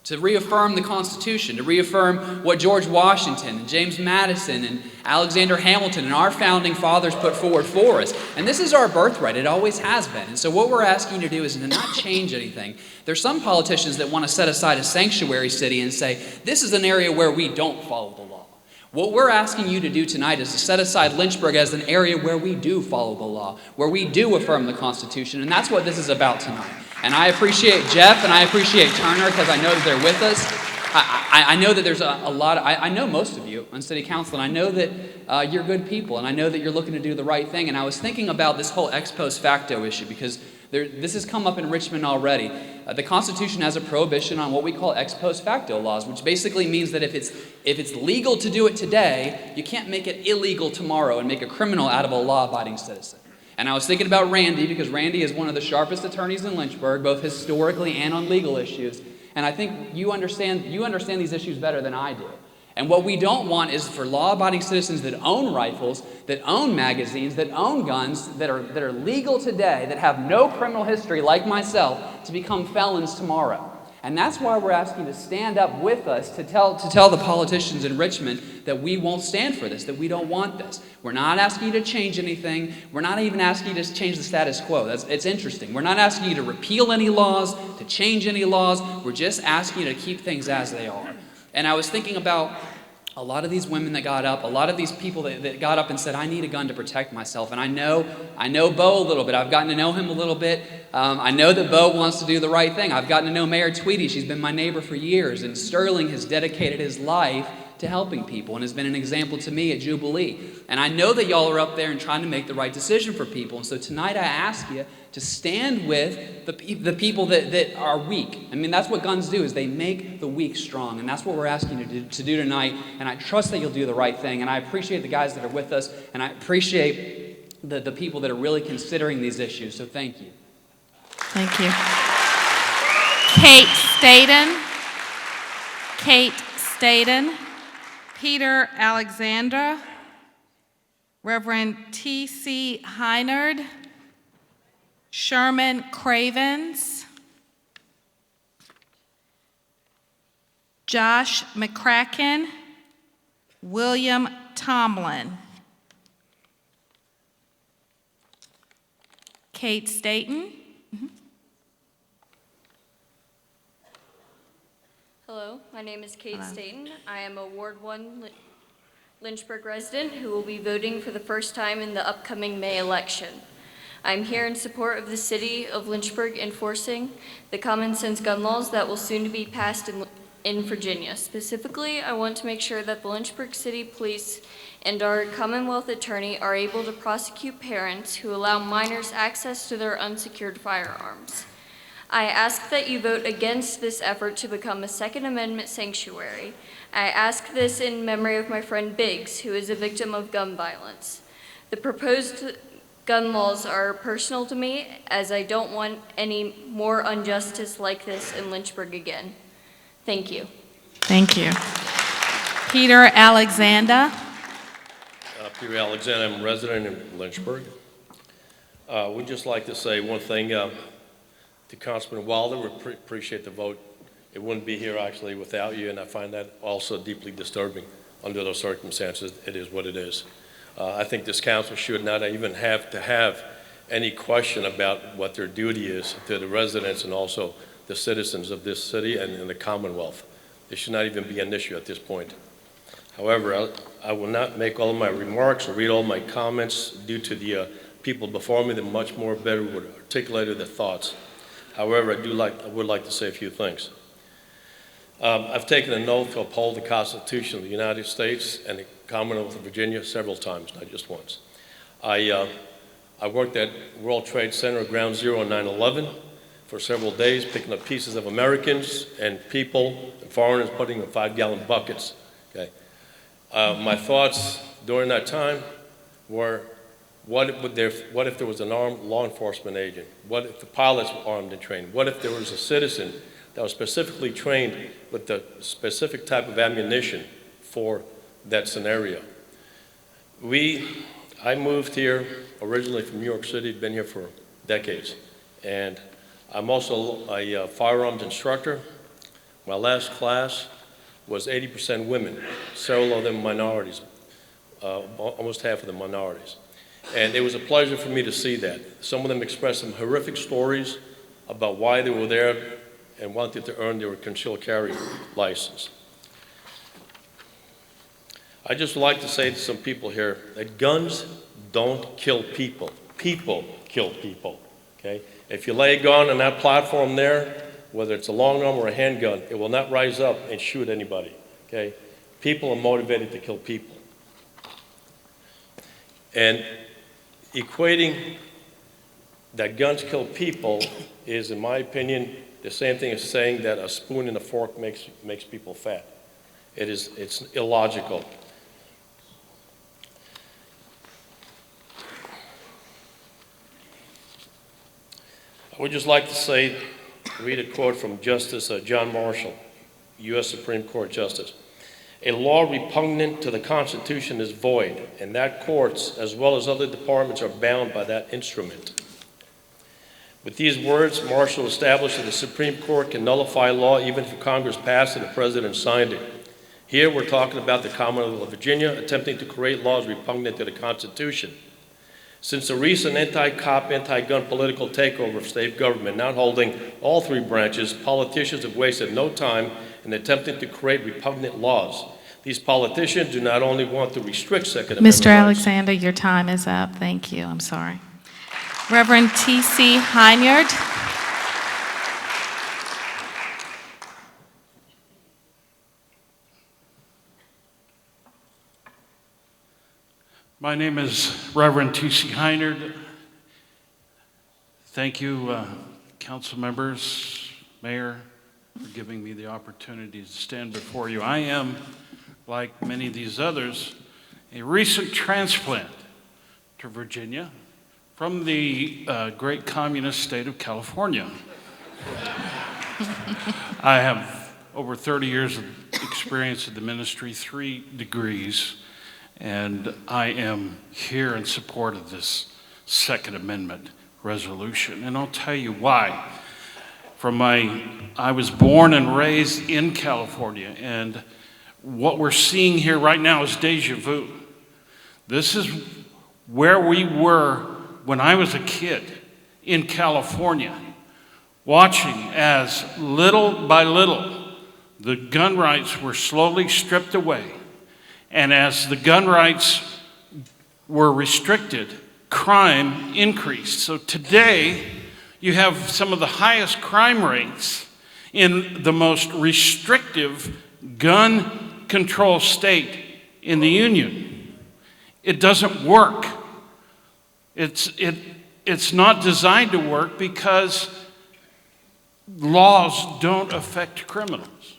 to reaffirm the Constitution, to reaffirm what George Washington and James Madison and Alexander Hamilton and our founding fathers put forward for us. And this is our birthright. It always has been. And so what we're asking you to do is to not change anything. There's some politicians that want to set aside a sanctuary city and say, this is an area where we don't follow the law. What we're asking you to do tonight is to set aside Lynchburg as an area where we do follow the law, where we do affirm the Constitution, and that's what this is about tonight. And I appreciate Jeff and I appreciate Turner because I know that they're with us. I know that there's a lot of, I know most of you on City Council, and I know that you're good people, and I know that you're looking to do the right thing. And I was thinking about this whole ex post facto issue because this has come up in Richmond already. The Constitution has a prohibition on what we call ex post facto laws, which basically means that if it's legal to do it today, you can't make it illegal tomorrow and make a criminal out of a law-abiding citizen. And I was thinking about Randy because Randy is one of the sharpest attorneys in Lynchburg, both historically and on legal issues. And I think you understand these issues better than I do. And what we don't want is for law-abiding citizens that own rifles, that own magazines, that own guns, that are legal today, that have no criminal history like myself, to become felons tomorrow. And that's why we're asking you to stand up with us to tell the politicians in Richmond that we won't stand for this, that we don't want this. We're not asking you to change anything. We're not even asking you to change the status quo. It's interesting. We're not asking you to repeal any laws, to change any laws. We're just asking you to keep things as they are. And I was thinking about a lot of these women that got up, a lot of these people that got up and said, I need a gun to protect myself. And I know Bo a little bit. I've gotten to know him a little bit. I know that Bo wants to do the right thing. I've gotten to know Mayor Tweedy. She's been my neighbor for years. And Sterling has dedicated his life to helping people and has been an example to me at Jubilee. And I know that y'all are up there and trying to make the right decision for people. And so tonight I ask you to stand with the people that are weak. I mean, that's what guns do, is they make the weak strong. And that's what we're asking you to do tonight. And I trust that you'll do the right thing. And I appreciate the guys that are with us. And I appreciate the people that are really considering these issues. So thank you. Thank you. Kate Staden. Kate Staden. Peter Alexandra. Reverend TC Heinard. Sherman Cravens. Josh McCracken. William Tomlin. Kate Staton. Hello, my name is Kate Staton. I am a Ward 1 Lynchburg resident who will be voting for the first time in the upcoming May election. I'm here in support of the City of Lynchburg enforcing the common sense gun laws that will soon be passed in Virginia. Specifically, I want to make sure that the Lynchburg City Police and our Commonwealth Attorney are able to prosecute parents who allow minors access to their unsecured firearms. I ask that you vote against this effort to become a Second Amendment sanctuary. I ask this in memory of my friend Biggs, who is a victim of gun violence. The proposed gun laws are personal to me, as I don't want any more injustice like this in Lynchburg again. Thank you. Thank you. Peter Alexander. Peter Alexander, I'm a resident in Lynchburg. We'd just like to say one thing to Councilman Wilder. We appreciate the vote. It wouldn't be here actually without you, and I find that also deeply disturbing under those circumstances. It is what it is. I think this council should not even have to have any question about what their duty is to the residents and also the citizens of this city and the Commonwealth. It should not even be an issue at this point. However, I will not make all of my remarks or read all my comments due to the people before me that much more better would articulate their thoughts. However, I would like to say a few things. I've taken an oath to uphold the Constitution of the United States and the Commonwealth of Virginia several times, not just once. I worked at World Trade Center Ground Zero on 9/11 for several days, picking up pieces of Americans and people and foreigners putting in 5-gallon buckets. Okay. My thoughts during that time were, what if there was an armed law enforcement agent? What if the pilots were armed and trained? What if there was a citizen that was specifically trained with the specific type of ammunition for that scenario? I moved here originally from New York City, been here for decades, and I'm also a firearms instructor. My last class was 80% women, several of them minorities, almost half of them minorities. And it was a pleasure for me to see that. Some of them expressed some horrific stories about why they were there and wanted to earn their concealed carry license. I just like to say to some people here that guns don't kill people. People kill people, okay? If you lay a gun on that platform there, whether it's a long arm or a handgun, it will not rise up and shoot anybody, okay? People are motivated to kill people. And equating that guns kill people is, in my opinion, the same thing as saying that a spoon and a fork makes people fat. It's illogical. I would just like to read a quote from Justice John Marshall, U.S. Supreme Court Justice. A law repugnant to the Constitution is void, and that courts, as well as other departments, are bound by that instrument. With these words, Marshall established that the Supreme Court can nullify law even if Congress passed and the President signed it. Here we're talking about the Commonwealth of Virginia attempting to create laws repugnant to the Constitution. Since the recent anti-cop, anti-gun political takeover of state government, now holding all three branches, politicians have wasted no time in attempting to create repugnant laws. These politicians do not only want to restrict Second Amendment Mr. rights. Alexander, your time is up. Thank you. I'm sorry. Reverend TC Heinyard. My name is Reverend TC Heinyard. Thank you, council members, mayor, for giving me the opportunity to stand before you. I am, like many of these others, a recent transplant to Virginia from the great communist state of California. I have over 30 years of experience in the ministry, 3 degrees, and I am here in support of this Second Amendment resolution. And I'll tell you why. I was born and raised in California, and what we're seeing here right now is deja vu. This is where we were when I was a kid in California, watching as little by little the gun rights were slowly stripped away. And as the gun rights were restricted, crime increased. So today, you have some of the highest crime rates in the most restrictive gun control state in the Union. It doesn't work. It's not designed to work because laws don't affect criminals.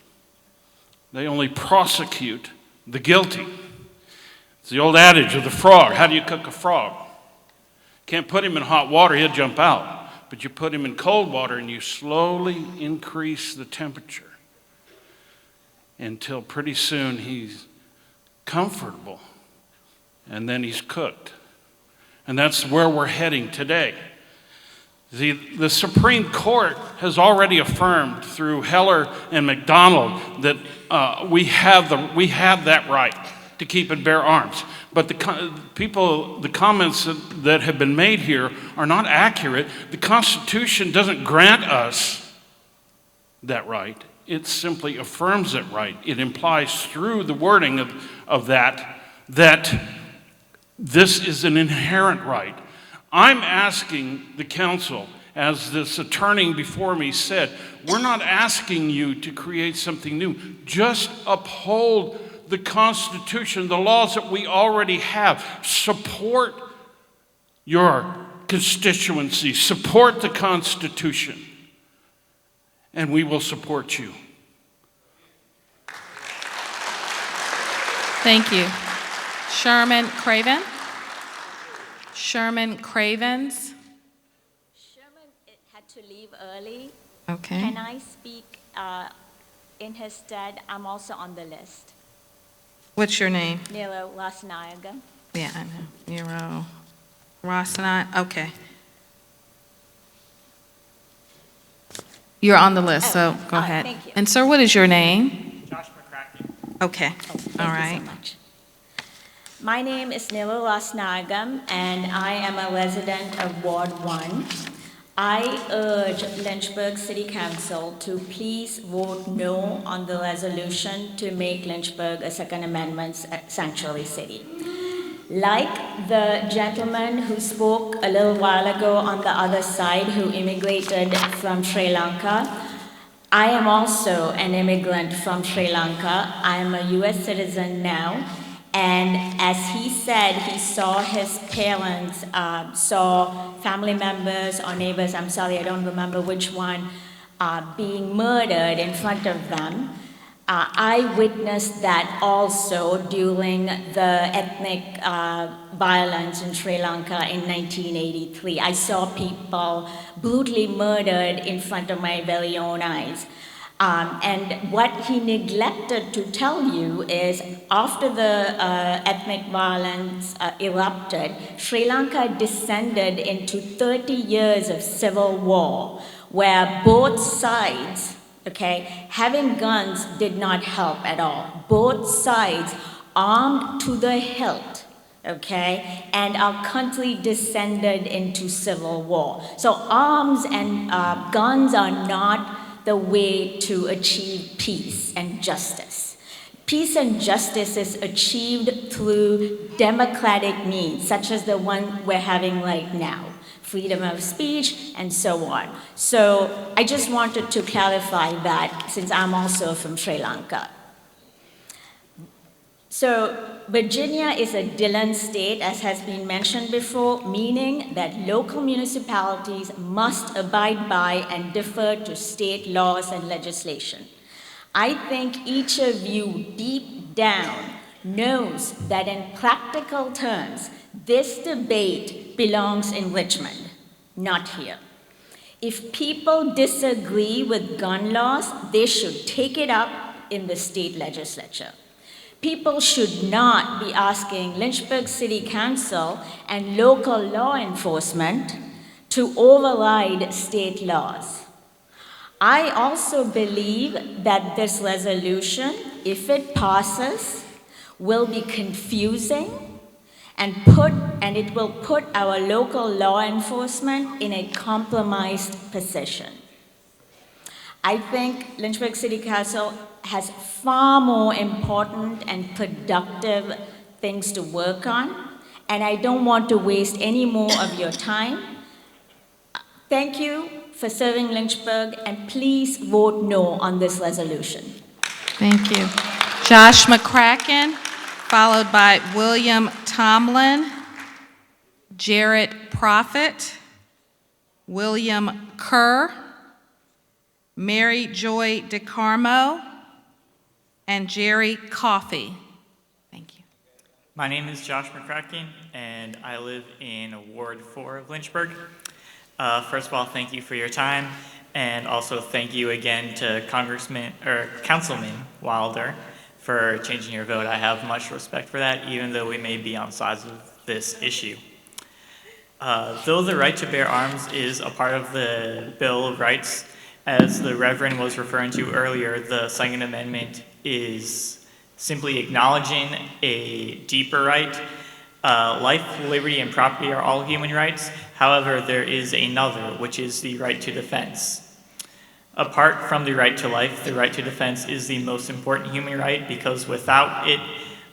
They only prosecute the guilty. It's the old adage of the frog. How do you cook a frog? Can't put him in hot water, he'll jump out. But you put him in cold water and you slowly increase the temperature until pretty soon he's comfortable and then he's cooked. And that's where we're heading today. The Supreme Court has already affirmed through Heller and McDonald that we have that right to keep and bear arms. But the comments that have been made here are not accurate. The Constitution doesn't grant us that right. It simply affirms that right. It implies through the wording of that this is an inherent right. I'm asking the council as this attorney before me said, we're not asking you to create something new. Just uphold the Constitution, the laws that we already have. Support your constituency, support the Constitution, and we will support you. Thank you. Sherman Craven? Sherman Cravens? Sherman had to leave early. Okay. Can I speak in his stead? I'm also on the list. What's your name? Nilo Lasnayaga. Yeah, I know. Nero Rossana. Okay. You're on the list, so go ahead. Thank you. And sir, what is your name? Josh McCracken. Okay. All right. Thank you so much. My name is Nilo Lasnayaga, and I am a resident of Ward 1. I urge Lynchburg City Council to please vote no on the resolution to make Lynchburg a Second Amendment sanctuary city. Like the gentleman who spoke a little while ago on the other side who immigrated from Sri Lanka, I am also an immigrant from Sri Lanka. I am a US citizen now. And as he said, he saw his parents, saw family members or neighbors, I'm sorry, I don't remember which one, being murdered in front of them. I witnessed that also during the ethnic violence in Sri Lanka in 1983. I saw people brutally murdered in front of my very own eyes. And what he neglected to tell you is after the ethnic violence erupted, Sri Lanka descended into 30 years of civil war where both sides, okay, having guns did not help at all. Both sides armed to the hilt, okay, and our country descended into civil war. So arms and guns are not the way to achieve peace and justice. Peace and justice is achieved through democratic means, such as the one we're having right now, freedom of speech, and so on. So I just wanted to clarify that since I'm also from Sri Lanka. So Virginia is a Dillon state, as has been mentioned before, meaning that local municipalities must abide by and defer to state laws and legislation. I think each of you deep down knows that in practical terms, this debate belongs in Richmond, not here. If people disagree with gun laws, they should take it up in the state legislature. People should not be asking Lynchburg City Council and local law enforcement to override state laws. I also believe that this resolution, if it passes, will be confusing and it will put our local law enforcement in a compromised position. I think Lynchburg City Council has far more important and productive things to work on, and I don't want to waste any more of your time. Thank you for serving Lynchburg, and please vote no on this resolution. Thank you. Josh McCracken, followed by William Tomlin, Jarrett Prophet, William Kerr, Mary Joy DeCarmo, and Jerry Coffey. Thank you. My name is Josh McCracken, and I live in Ward 4 of Lynchburg. First of all, thank you for your time, and also thank you again to Councilman Wilder for changing your vote. I have much respect for that, even though we may be on sides of this issue. Though the right to bear arms is a part of the Bill of Rights, as the Reverend was referring to earlier, the Second Amendment is simply acknowledging a deeper right. Life, liberty, and property are all human rights. However, there is another, which is the right to defense. Apart from the right to life, the right to defense is the most important human right because without it,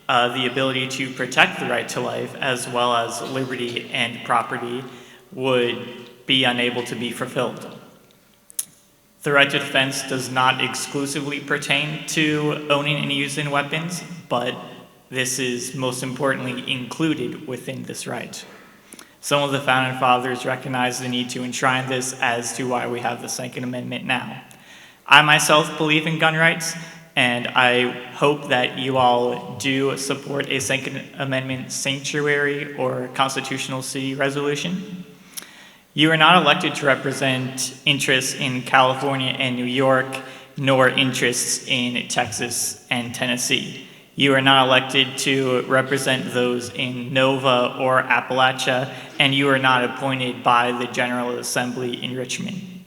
the ability to protect the right to life as well as liberty and property would be unable to be fulfilled. The right to defense does not exclusively pertain to owning and using weapons, but this is most importantly included within this right. Some of the founding fathers recognized the need to enshrine this as to why we have the Second Amendment now. I myself believe in gun rights, and I hope that you all do support a Second Amendment sanctuary or constitutional city resolution. You are not elected to represent interests in California and New York, nor interests in Texas and Tennessee. You are not elected to represent those in Nova or Appalachia, and you are not appointed by the General Assembly in Richmond.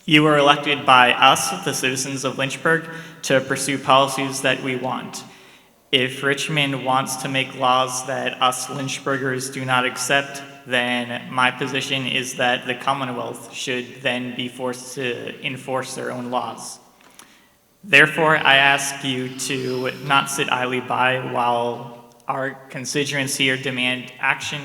You are elected by us, the citizens of Lynchburg, to pursue policies that we want. If Richmond wants to make laws that us Lynchburgers do not accept, then my position is that the Commonwealth should then be forced to enforce their own laws. Therefore, I ask you to not sit idly by while our constituents here demand action.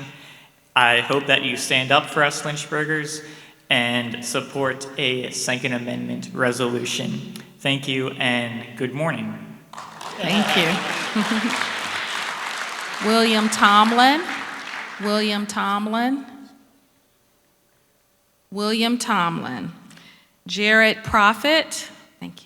I hope that you stand up for us Lynchburgers and support a Second Amendment resolution. Thank you and good morning. Thank you. William Tomlin. William Tomlin. William Tomlin. Jared Prophet. Thank you.